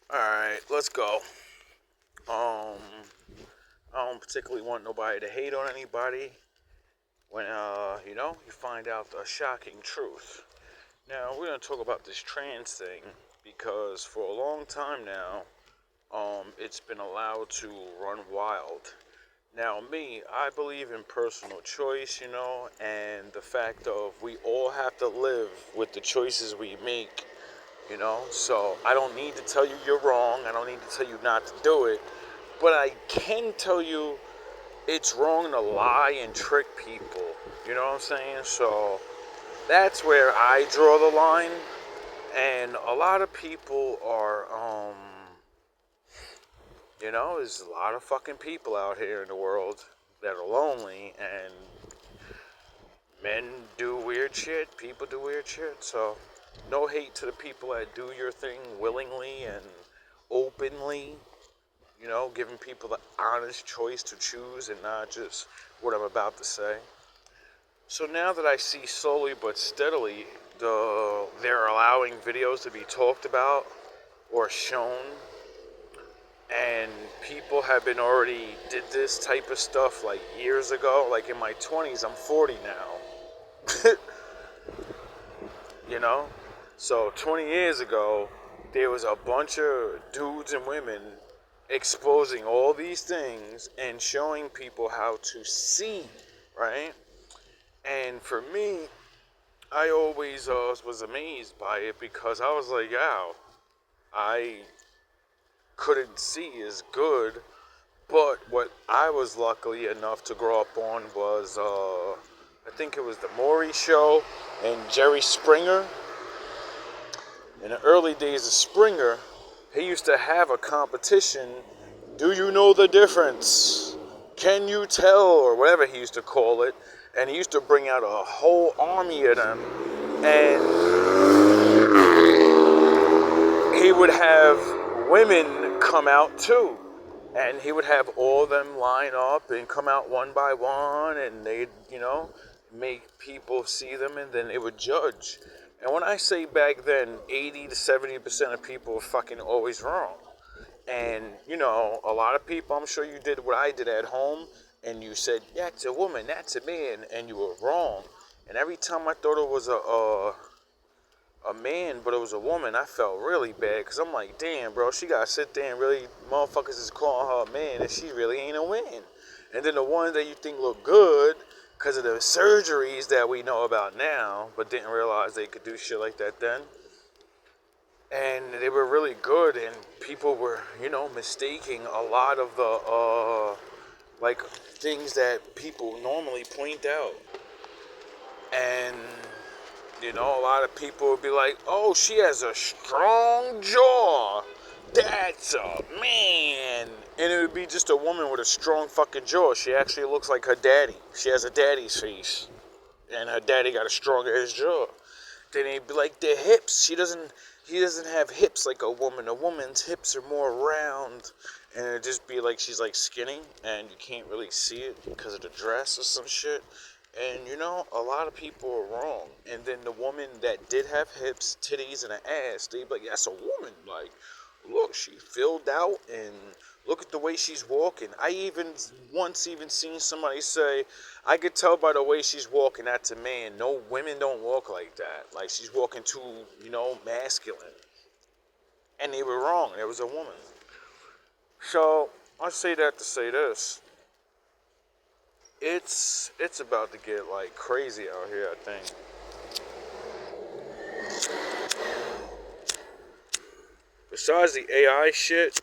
Alright, let's go. Um, I don't particularly want nobody to hate on anybody when, you find out a shocking truth. Now, we're going to talk about this trans thing because for a long time now, it's been allowed to run wild. Now, me, I believe in personal choice, and the fact of we all have to live with the choices we make. So I don't need to tell you you're wrong. I don't need to tell you not to do it. But I can tell you it's wrong to lie and trick people. You know what I'm saying? So that's where I draw the line. And a lot of people are, there's a lot of fucking people out here in the world that are lonely, and men do weird shit, people do weird shit. So no hate to the people that do your thing willingly and openly, giving people the honest choice to choose and not just what I'm about to say. So now that I see slowly but steadily they're allowing videos to be talked about or shown, and people have been already did this type of stuff like years ago. Like in my 20s, I'm 40 now. you know? So 20 years ago, there was a bunch of dudes and women exposing all these things and showing people how to see, right? And for me, I always was amazed by it because I was like, wow, I couldn't see as good. But what I was lucky enough to grow up on was, I think it was the Maury Show and Jerry Springer. In the early days of Springer, he used to have a competition. Do you know the difference? Can you tell? Or whatever he used to call it. And he used to bring out a whole army of them. And he would have women come out too. And he would have all of them line up and come out one by one. And they'd, make people see them, and then they would judge. And when I say back then, 80 to 70% of people were fucking always wrong. And, a lot of people, I'm sure you did what I did at home, and you said, that's a woman, that's a man, and you were wrong. And every time I thought it was a man, but it was a woman, I felt really bad, because I'm like, damn, bro, she got to sit there and really, motherfuckers is calling her a man, and she really ain't a man. And then the ones that you think look good, because of the surgeries that we know about now, but didn't realize they could do shit like that then. And they were really good, and people were, mistaking a lot of the, things that people normally point out. And, a lot of people would be like, oh, she has a strong jaw. That's a man. And it would be just a woman with a strong fucking jaw. She actually looks like her daddy. She has a daddy's face. And her daddy got a strong ass jaw. Then they'd be like, their hips. He doesn't have hips like a woman. A woman's hips are more round. And it'd just be like she's like skinny. And you can't really see it because of the dress or some shit. And a lot of people are wrong. And then the woman that did have hips, titties, and an ass, they'd be like, that's a woman. Like, look, she filled out, and look at the way she's walking. I once seen somebody say, I could tell by the way she's walking, that's a man. No, women don't walk like that. Like, she's walking too, masculine. And they were wrong. There was a woman. So, I say that to say this. It's about to get, like, crazy out here, I think. Besides the AI shit,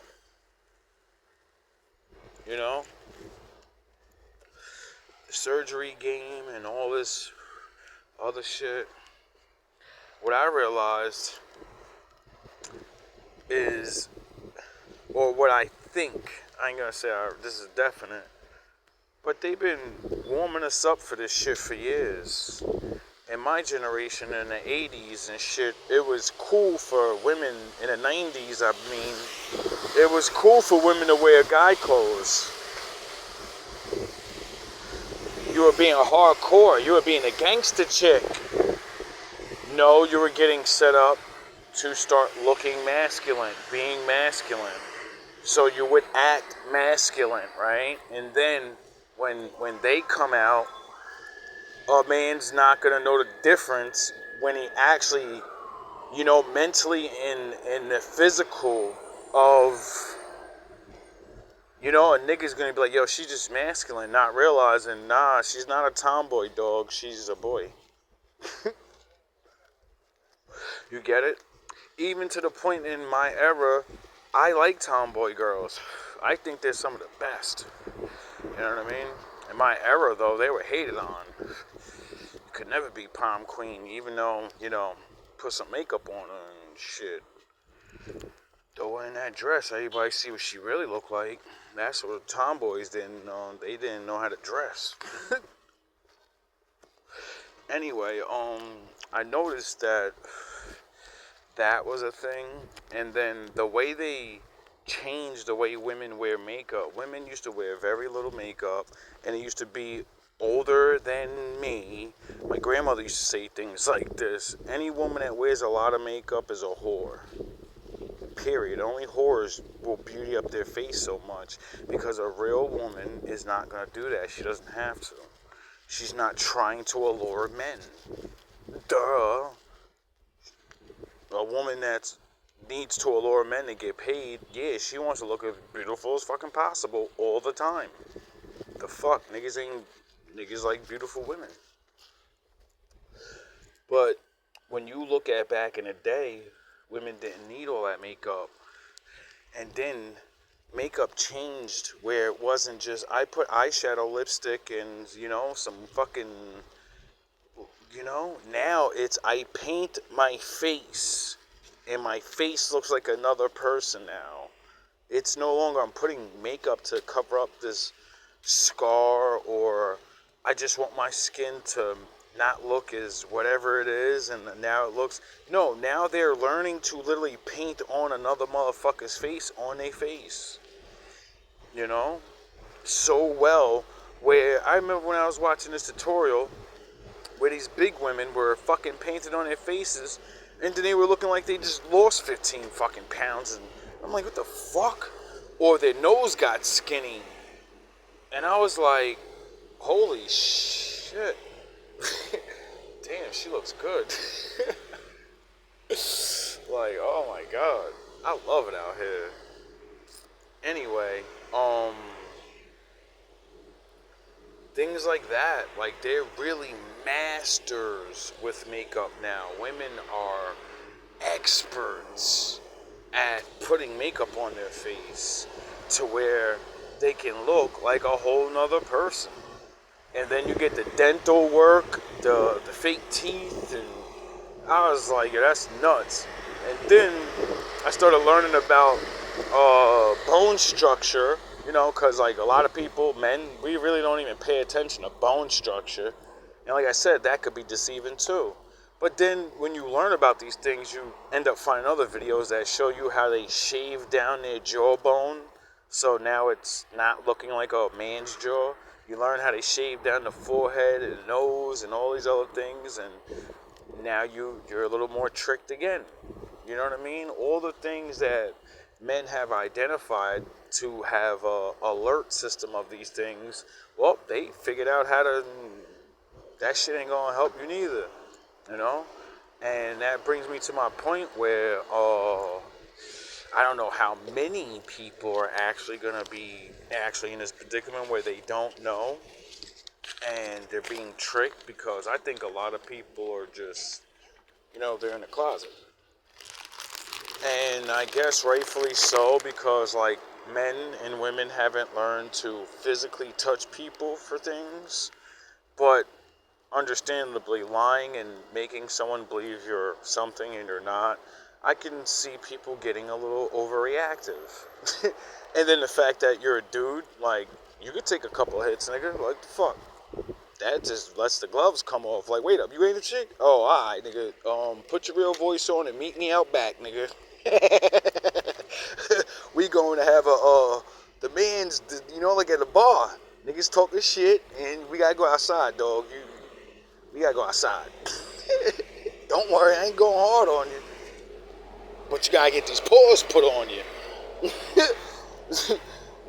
the surgery game and all this other shit, what I realized is, or what I think, I ain't gonna say this is definite, but they've been warming us up for this shit for years. In my generation, in the 80s and shit, it was cool for women, in the 90s, it was cool for women to wear guy clothes. You were being a hardcore, you were being a gangster chick. No, you were getting set up to start looking masculine, being masculine. So you would act masculine, right? And then when they come out, a man's not gonna know the difference when he actually, mentally in the physical of, a nigga's gonna be like, yo, she's just masculine, not realizing, nah, she's not a tomboy, dog, she's a boy. You get it? Even to the point in my era, I like tomboy girls. I think they're some of the best. You know what I mean? In my era, though, they were hated on. You could never be prom queen, even though, put some makeup on her and shit. Throw her in that dress, everybody see what she really looked like. That's what tomboys didn't know. They didn't know how to dress. Anyway, I noticed that was a thing, and then the way they changed the way women wear makeup. Women used to wear very little makeup, and it used to be older than me. My grandmother used to say things like this: any woman that wears a lot of makeup is a whore. Period. Only whores will beauty up their face so much, because a real woman is not going to do that. She doesn't have to. She's not trying to allure men. Duh. A woman that needs to allure men to get paid, yeah, she wants to look as beautiful as fucking possible all the time. The fuck? Niggas like beautiful women. But when you look at back in the day, women didn't need all that makeup. And then makeup changed where it wasn't just, I put eyeshadow, lipstick, and, some fucking, now it's I paint my face, and my face looks like another person now. It's no longer I'm putting makeup to cover up this scar, or I just want my skin to not look as whatever it is, and now it looks, no, now they're learning to literally paint on another motherfucker's face on their face, so well, where I remember when I was watching this tutorial where these big women were fucking painted on their faces, and then they were looking like they just lost 15 fucking pounds, and I'm like, what the fuck? Or their nose got skinny, and I was like, holy shit. Damn, she looks good. Like, oh my god, I love it out here. Anyway, things like that, like, they're really masters with makeup now. Women are experts at putting makeup on their face to where they can look like a whole nother person. And then you get the dental work, the fake teeth, and I was like, yeah, that's nuts. And then I started learning about bone structure, because like a lot of people, men, we really don't even pay attention to bone structure. And like I said, that could be deceiving too. But then when you learn about these things, you end up finding other videos that show you how they shave down their jawbone. So now it's not looking like a man's jaw. You learn how they shave down the forehead and the nose and all these other things. And now you're a little more tricked again. You know what I mean? All the things that men have identified to have a alert system of these things, well, they figured out how to, that shit ain't gonna help you neither, and that brings me to my point where I don't know how many people are actually gonna be in this predicament where they don't know and they're being tricked, because I think a lot of people are just, they're in the closet. And I guess rightfully so, because like men and women haven't learned to physically touch people for things, but understandably lying and making someone believe you're something and you're not, I can see people getting a little overreactive. And then the fact that you're a dude, like, you could take a couple of hits, nigga, like, the fuck? That just lets the gloves come off. Like, wait up, you ain't a chick? Oh, alright, nigga. Put your real voice on and meet me out back, nigga. We going to have the man's, like at a bar. Niggas talking shit, and we gotta go outside, dog. We gotta go outside. Don't worry, I ain't going hard on you. But you gotta get these paws put on you.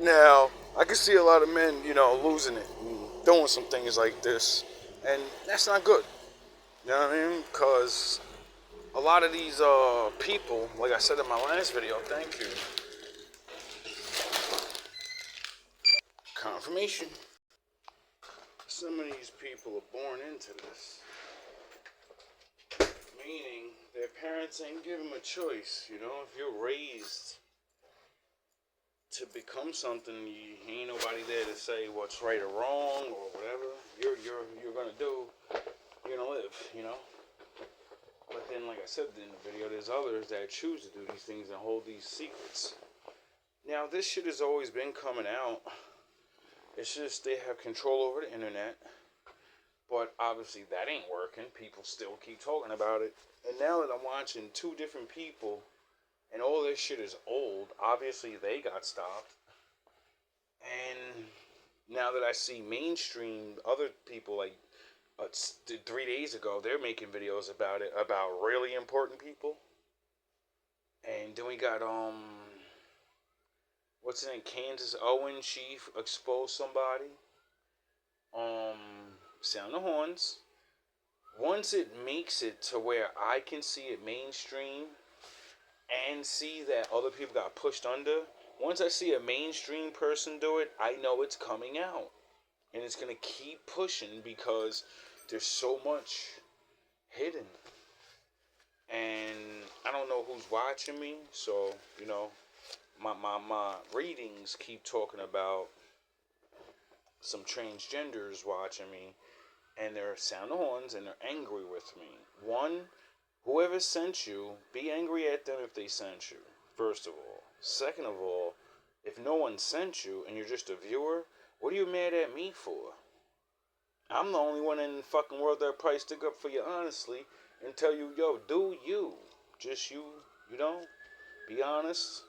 Now, I can see a lot of men, losing it and doing some things like this, and that's not good. You know what I mean? Because a lot of these people, like I said in my last video, thank you, confirmation. Some of these people are born into this. Meaning, their parents ain't give them a choice. If you're raised to become something, you ain't nobody there to say what's right or wrong or whatever. You're gonna do. You're gonna live. But then, like I said in the video, there's others that choose to do these things and hold these secrets. Now, this shit has always been coming out. It's just they have control over the internet. But obviously that ain't working. People still keep talking about it. And now that I'm watching two different people and all this shit is old, obviously they got stopped. And now that I see mainstream, other people like 3 days ago, they're making videos about it, about really important people. And then we got, what's his name, Kansas Owen, she exposed somebody. Sound the horns. Once it makes it to where I can see it mainstream and see that other people got pushed under, once I see a mainstream person do it, I know it's coming out. And it's going to keep pushing because there's so much hidden. And I don't know who's watching me, so, my readings keep talking about some transgenders watching me. And they're sound the horns and they're angry with me. One, whoever sent you, be angry at them if they sent you, first of all. Second of all, if no one sent you and you're just a viewer, what are you mad at me for? I'm the only one in the fucking world that probably stick up for you honestly and tell you, yo, do you. Just you, be honest.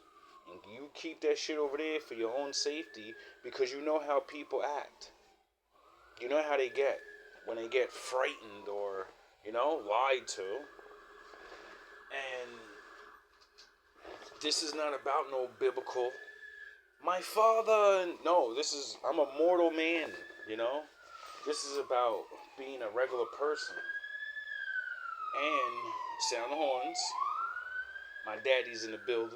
And you keep that shit over there for your own safety because you know how people act. You know how they get when they get frightened or, lied to. And this is not about no biblical. My father, no, I'm a mortal man, This is about being a regular person. And sound the horns. My daddy's in the building.